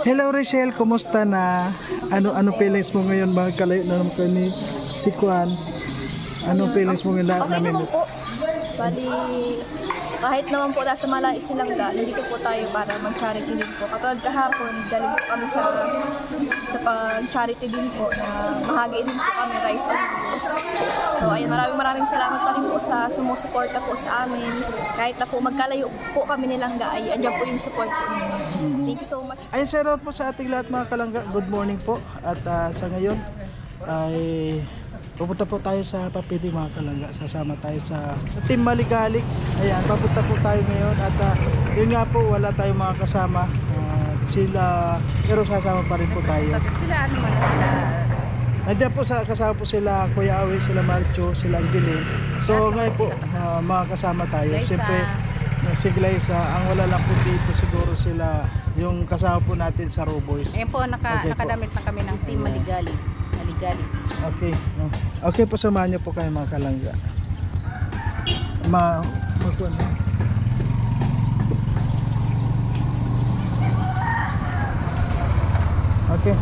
Hello Rachel, kumusta na? Ano feelings mo ngayon mga kalayo na naman kayo ni si Juan? Ano feelings mo ngayon Okay naman po. Bali, kahit naman po nasa Malais Silangga, nandito po tayo para mag-charity din po. Katulad kahapon, galing po kami sa pag-charity din po na mahagi din po kami, Rice on Wheels. So ayun, maraming salamat pa rin po sa sumusuporta po sa amin. Kahit na po magkalayo po kami nilangga ay andyan po yung support po ninyo. Thank you so much. Ayun, shout out po sa ating lahat mga kalangga. Good morning po. At sa ngayon ay pupunta po tayo sa Papiti mga kalangga. Sasama tayo sa Team Maligalig. Ayan, papunta po tayo ngayon. At yun nga po, wala tayong mga kasama. Sila, pero sasama pa rin po tayo. Sila ano man sila? Nandiyan po kasama po sila Kuya Awi, sila Marcho, sila Angeline. So ngayon po, mga kasama tayo. Siyempre, si Glyza, ang wala lang po dito siguro sila, yung kasama po natin sa Roboys. Ayan po, nakadamit na kami ng Team Maligalig. Okay. Okay po, samahan niyo po kayo mga kalangga. Okay.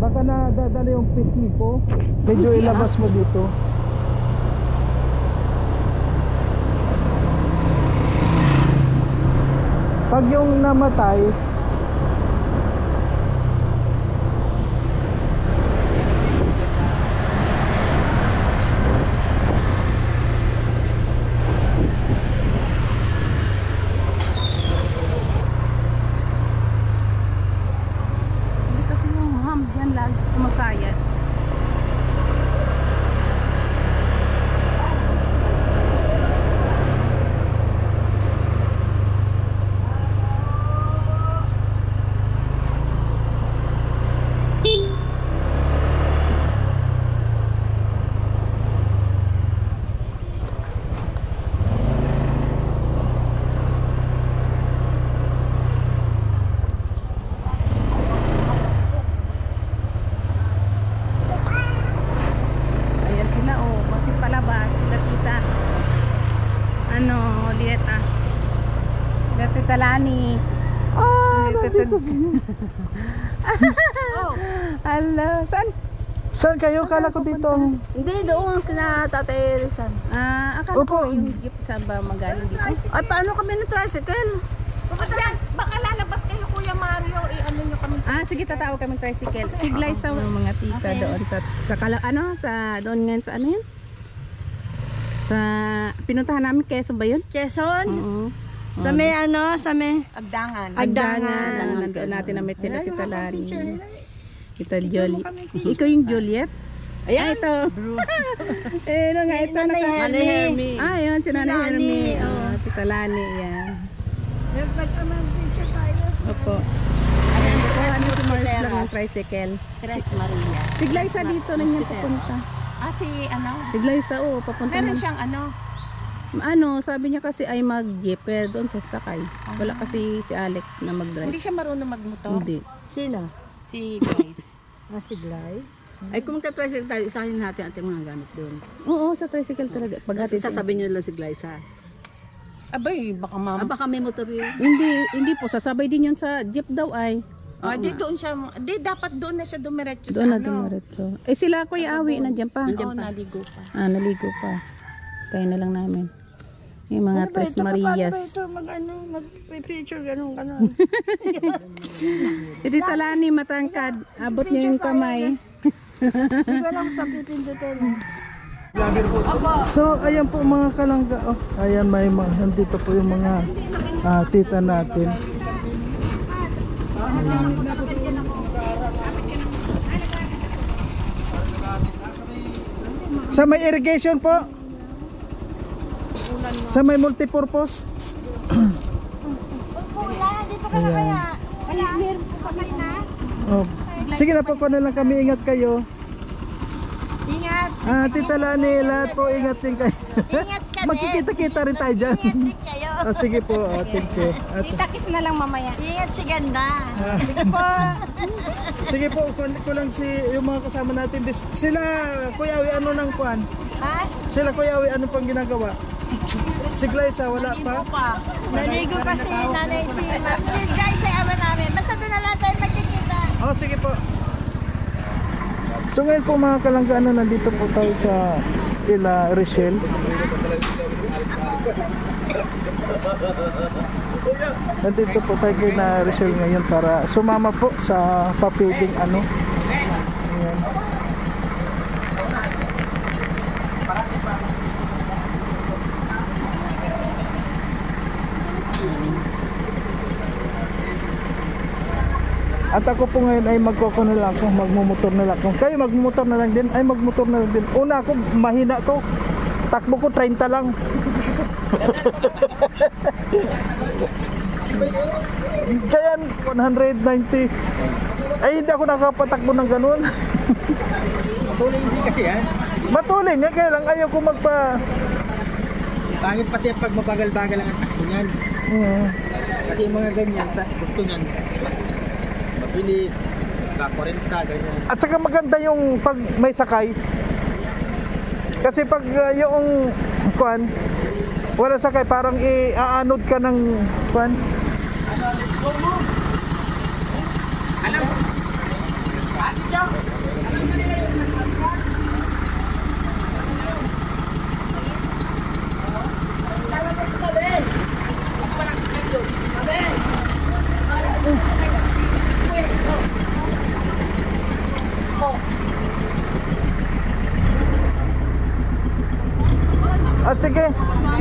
Baka na dadali yung PC ko. Medyo ilabas mo dito. Pag yung namatay, Hindi kasi yung ham dyan lagi sumasayat. Talani. Nandito siya. Hello. Saan kayo? Kala ko dito. Hindi, doon kina Tatay Rizal. Akala ko yung jeep saan ba magaling dito? Ay, paano kami ng tricycle? Baka lalabas kayo Kuya Mario, ano nyo kami. Sige, tatawag kami tricycle. Siglay sa mga tita doon sa doon ngayon sa ano yun? Sa pinuntahan namin Quezon ba yun? Quezon? Oo. Sa may sa may Agdangan. Nandun natin na may sila Tita Lari. Tita Jolie. Ikaw yung Juliet? Ayan. Ito. Ano nga ito? Nanay Hermie. Yun, si Nanay Hermie. Tita Lani, yan. Opo. Ayan, ano si Mars lang ng tricycle. Tres Marias. Siglay sa dito na niya papunta. Si ano? Siglay sa papunta Meron na. siyang Sabi niya kasi ay mag-jeep pero doon sa sakay. Wala kasi si Alex na mag-drive. Hindi siya marunong magmotor. Hindi. Sino? Si Grace. Si Glay. Ay, kung magta-tricycle tayo, isahin natin ating mga gamit doon. Oo, sa tricycle talaga. Kasi sasabihin nyo lang si Glyza. Abay, baka Baka may motor yun. Hindi po. Sasabay din yun sa jeep daw ay. di doon siya, dapat doon na siya dumiretso Doon na sa ano. dumiretso. Sila Kuya Awi, nandiyan pa. Naligo pa. Naligo pa. Tayo na lang namin. Yung mga Tres Marias. Mag-picture, ganun. Iti Talani matangkad. Abot niya yung kamay. Hindi ko lang sa pipindutin. So ayan po mga kalangga. Ayan, nandito po yung mga tita natin. Sa may irrigation po. Sa may multipurpose. Ayan. Sige na po, kuno lang kami, ingat kayo. Ingat! Tita Lani, lahat po ingat din kayo. Ingat ka magkikita-kita rin tayo dyan. kayo. Sige po, thank you. Kita-kits na lang mamaya. Ingat si ganda. Sige po. Sige po, ko lang yung mga kasama natin. Sila, Kuya Awi, ano nang kuan? Ha? Sila, Kuya Awi, ano pang ginagawa? Si Glyza, wala pa? Naligo pa si nanay si ma'am. Si guys ay ama namin. Basta doon na lang tayo magkikita. Sige po. So ngayon po mga kalangga, nandito po tayo sa Ila Rochelle. Nandito po tayo kay na Rochelle ngayon para sumama po sa papiding ano. Ayan. At ako po ngayon ay magkokono lang ako, magmumotor na lang ako. Kayo magmumotor na lang din, ay magmotor na lang din. Una ako, mahina to. Takbo ko 30 lang. Kaya 190. Ay hindi ako nakapatakbo ng ganun. Matuloy hindi kasi yan. Matuloy nga, kaya lang ayaw ko magpa... Pangit pati ang pag mabagal-bagal ang takbo niyan. Kasi yung mga ganyan, gusto niyan. Mabilis, ka-40, ganyan. At saka maganda yung pag may sakay. Kasi pag yung kuan, wala sakay, parang i-aanod ka ng kuan. At sige,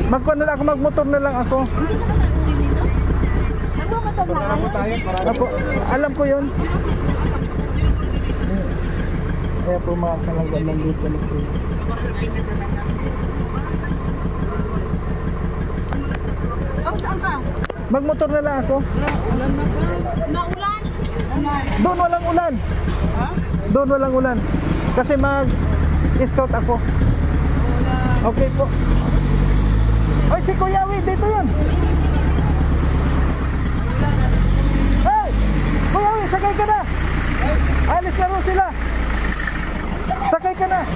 magkuan na lang ako, magmotor na lang ako. Apo, alam ko yun. Kaya po mga kalangga, nandito na sila. Oh, saan ka? Magmotor na lang ako. Doon walang ulan. Doon walang ulan. Kasi mag-scout ako. Okay po. Oy, si Kuya Awi, dito yun. Hey! Kuya Awi, sakay ka na. Alis na rin sila. Sakay ka na.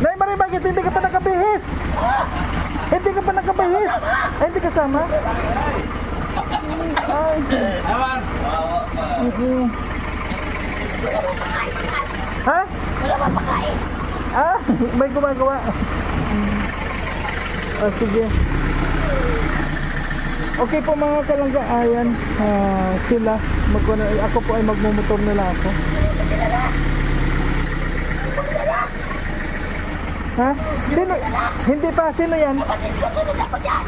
Nay Marie, bakit hindi ka pa nakabihis? Hindi ka pa nakabihis? Ay, hindi kasama? Ay. Ha? Wala pa pakain. May gumagawa. Sige. Okay po mga kalangga, ayan sila. Ako po ay magmumotor na lang ako. Ha? Sino? Hindi pa, sino yan? Kapatid ko, sunod ako dyan.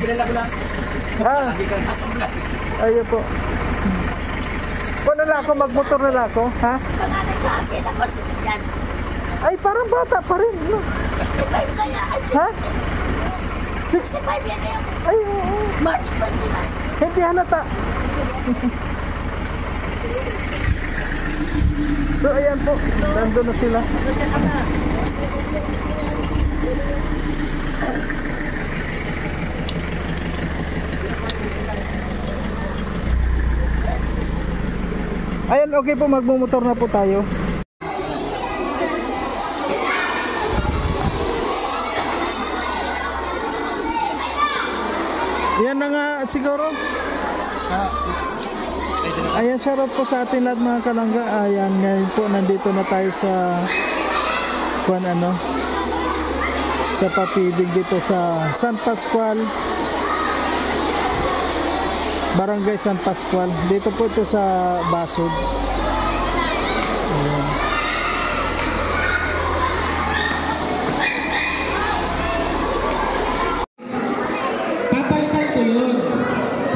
Kilala ko lang. Ayun po. Kung na lang ako, magmotor na lang ako, ha? Panganay sa akin, ako sunod dyan. Ay, parang bata pa rin, no? 65 na yan. Ha? 65 yan yun. Ay, oo. March 29. Hindi halata. So, ayan po. Nandun na sila. Ayan, okay po. Magmumotor na po tayo. Yan na nga siguro. Ayan, shoutout po sa atin lahat mga kalangga. Ayan, ngayon po nandito na tayo sa sa papidig dito sa San Pascual, Barangay San Pascual. Dito po ito sa Basod. Ayan. Papalitan ko yun.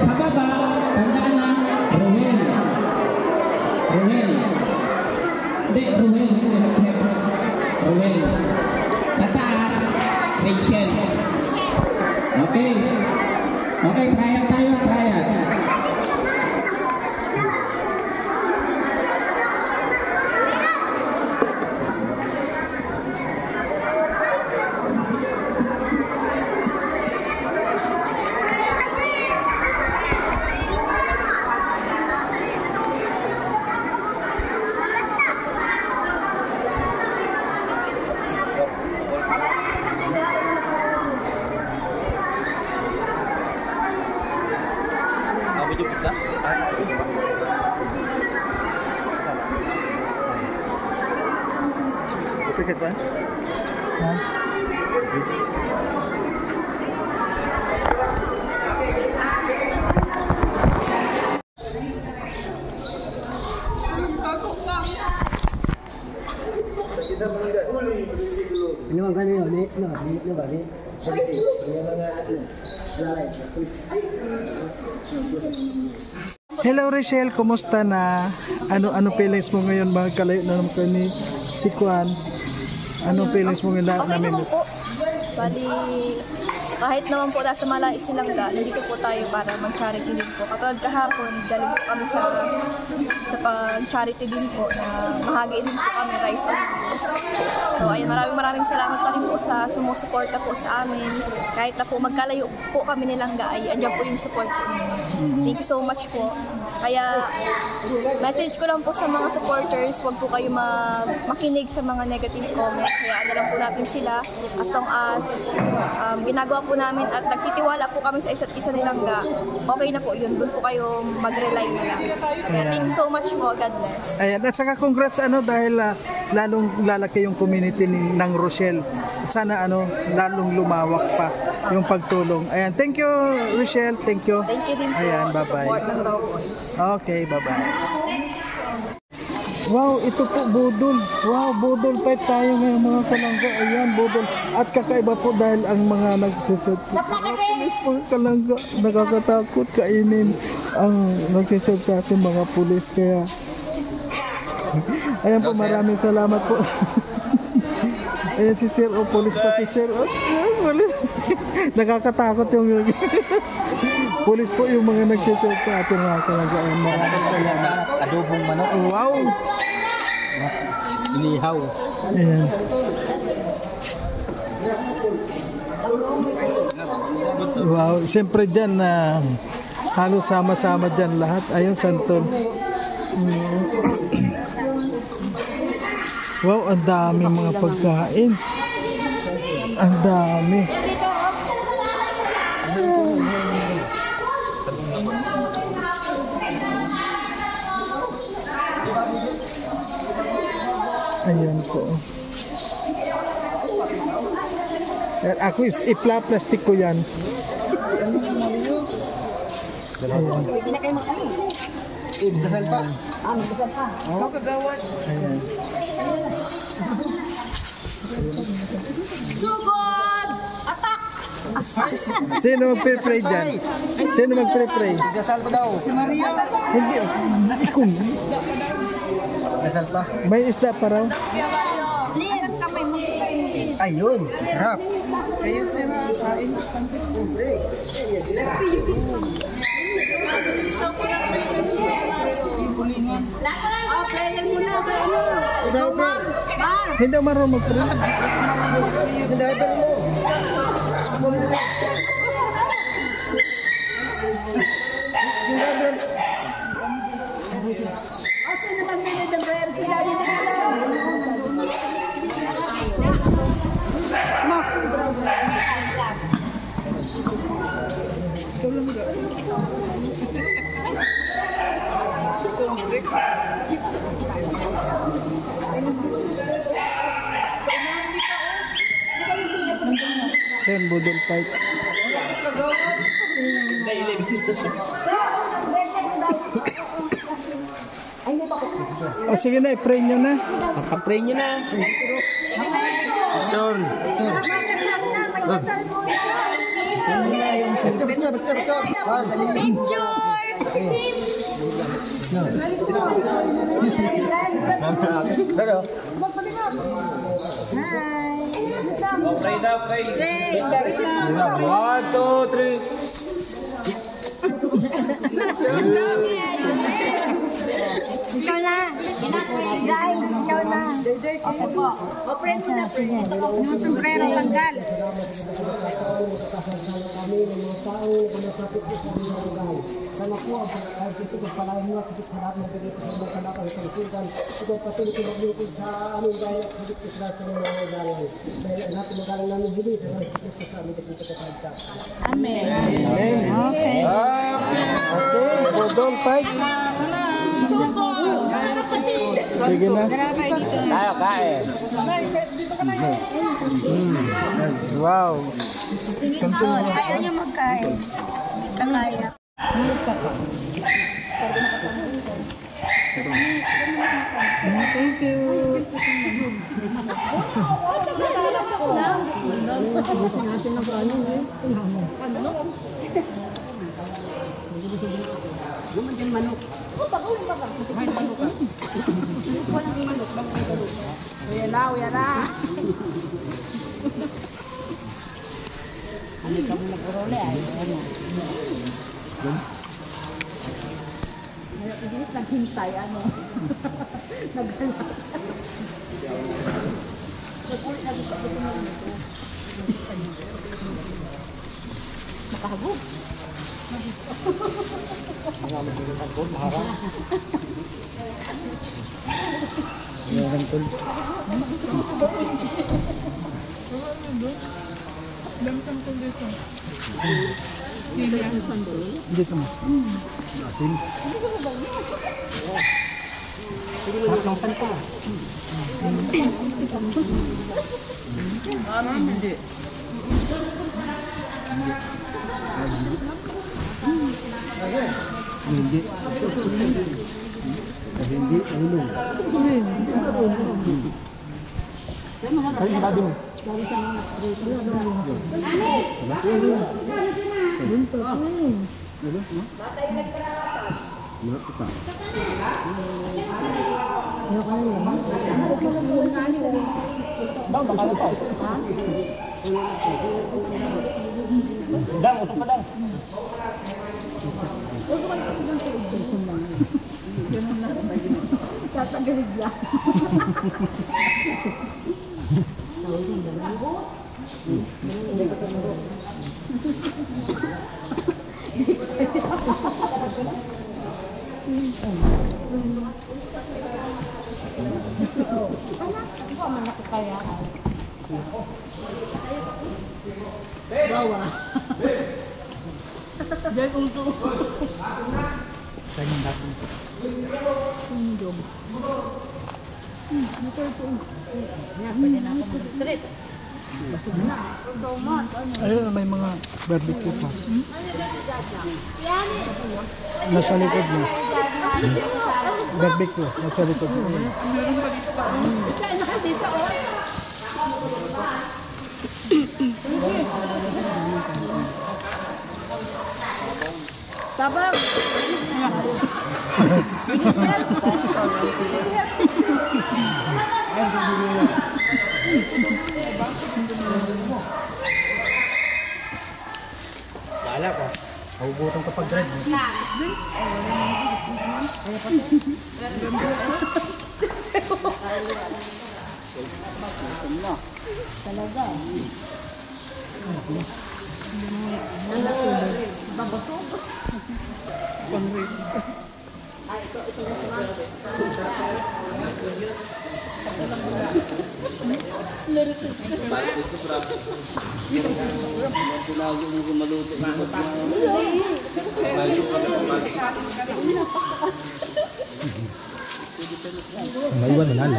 Sa baba, tandaan na, Rohel. Rohel. Hindi, Rohel. Rohel. Sa taas, Rachel. Okay. Okay, trial tayo, trial. Ticket ba? Ha? Ano ang kanino? Ni ba? Ni? Hello Rachel, kumusta na? Ano feelings mo ngayon? Magkalayo na naman kayo ni si Kwan. Ano feelings mo ngayon? Okay naman po. Bali, kahit naman po nasa Malais Silangga, nandito po tayo para mag-charity din po. Katulad kahapon, galing po kami sa pag-charity din po na mahagi din po kami rice on wheels. So ayun, maraming salamat pa rin po sa sumusuporta po sa amin. Kahit na po magkalayo po kami nilangga ay andyan po yung support po ninyo. Thank you so much po. Kaya message ko lang po sa mga supporters, huwag po kayo makinig sa mga negative comment. Kaya ano lang po natin sila as long as ginagawa po namin at nagtitiwala po kami sa isa't isa nilangga, okay na po yun. Doon po kayo mag-rely na lang. Kaya thank you so much po. God bless. Ayan, at saka congrats dahil lalong lalaki yung community ng Rochelle. At sana lalong lumawak pa yung pagtulong. Ayan, thank you Rochelle, thank you. Thank you din po Ayan, sa bye-bye. support ng Raw Boys. Okay, bye-bye. Wow, ito po budol. Wow, budol fight tayo ngayon mga kalangga. Ayan, budol. At kakaiba po dahil ang mga nagsiserve po. Mga kalangga, nakakatakot kainin ang nagsiserve sa ating mga pulis. Kaya, ayan po, maraming salamat po. Ayan si Sir, pulis pa si Sir. Pulis. Nakakatakot yung pulis po yung mga nagsiserve sa ating mga kalangga. Ayan, maraming salamat. Adobong manok. Wow! Inihaw. Ayan. Wow, siyempre dyan na halos sama-sama dyan lahat. Ayun, Santol. Wow, ang dami mga pagkain. Ang dami. Ayan po. Ako ipla-plastic ko yan. Ayan. Dasal pa. Ayan. Sugod! Atak! Sino mag-pray dyan? Sino mag-pray? Dasal pa daw. Si Maria. Hindi. Ikong. Dasal pa. May isda pa raw. Ayun. Harap. Oh, player muna. Mar! Hindi marunong mag-pray. Hindi mo. Sino naman may number? Si Daddy na Ayan, budol fight. O sige na, i-pray nyo na. Pag-pray nyo na. John. Pray na, pray. 1, 2, 3. Ikaw na. Guys, ikaw na. Okay po. O, friend mo na, friend. Yung sombrero tanggal. Sana po ang pagkakasip ko pala mo at sa lahat ng dito sa mga kanaka sa kalusugan. Ito patuloy ko maglutod sa aming bayan at higit sa mga bayan. Dahil ang natin magalang namin huli sa mga Kristo sa aming kapitagkatagka. Amen. Amen. Okay. Okay, Rodol, Pike. Sige na. Tayo, kain. Wow. Ayaw niya magkain. Kakaya. Thank you. Dito mo. Hindi. Hindi, ulong. Ay, sabi mo. Dang, usap ka dang. Ayun, may mga barbecue pa. Nasa likod mo. Barbecue, nasa likod mo. Sabang. Bahala ka. Mahugutan ka pag drive. Maiwan na lang.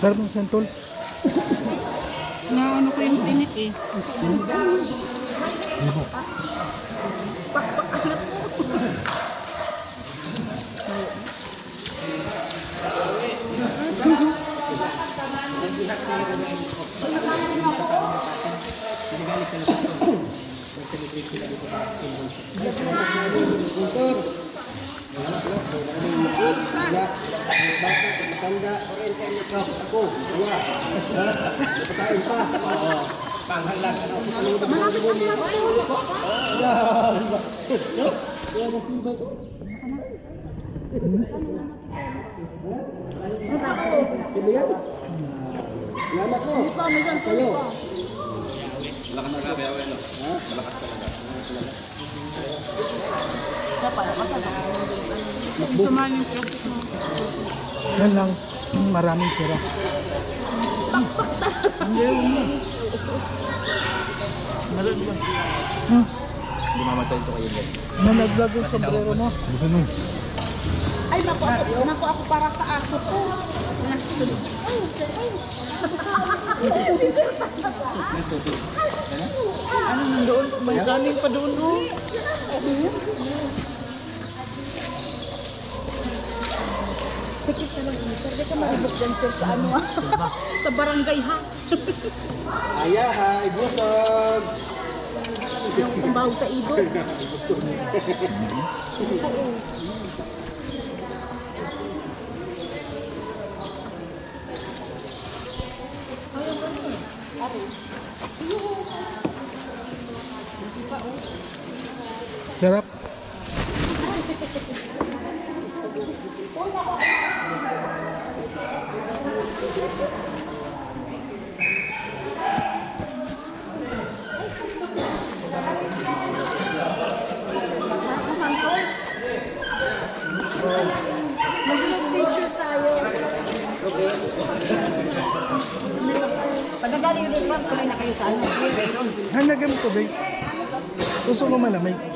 Sarap ng santol. Na ano ko yung tinik eh. Yan lang, maraming pera. Hindi, nalaglag. Hindi mamatay ito kayo. Nalaglag yung sombrero mo. Ay, naku ako para sa aso ko. Ano nandoon? May kaning pa doon, no? Sikit na lang, sir. Di ka maribok dyan, sir, sa ano ah. Sa barangay ha. Ayahay, busog! Yung kumbaho sa ido. Sarap. Pagkagaling din po, kulay na kayo sa ano. Hanagan ko, babe. Gusto ko malamig.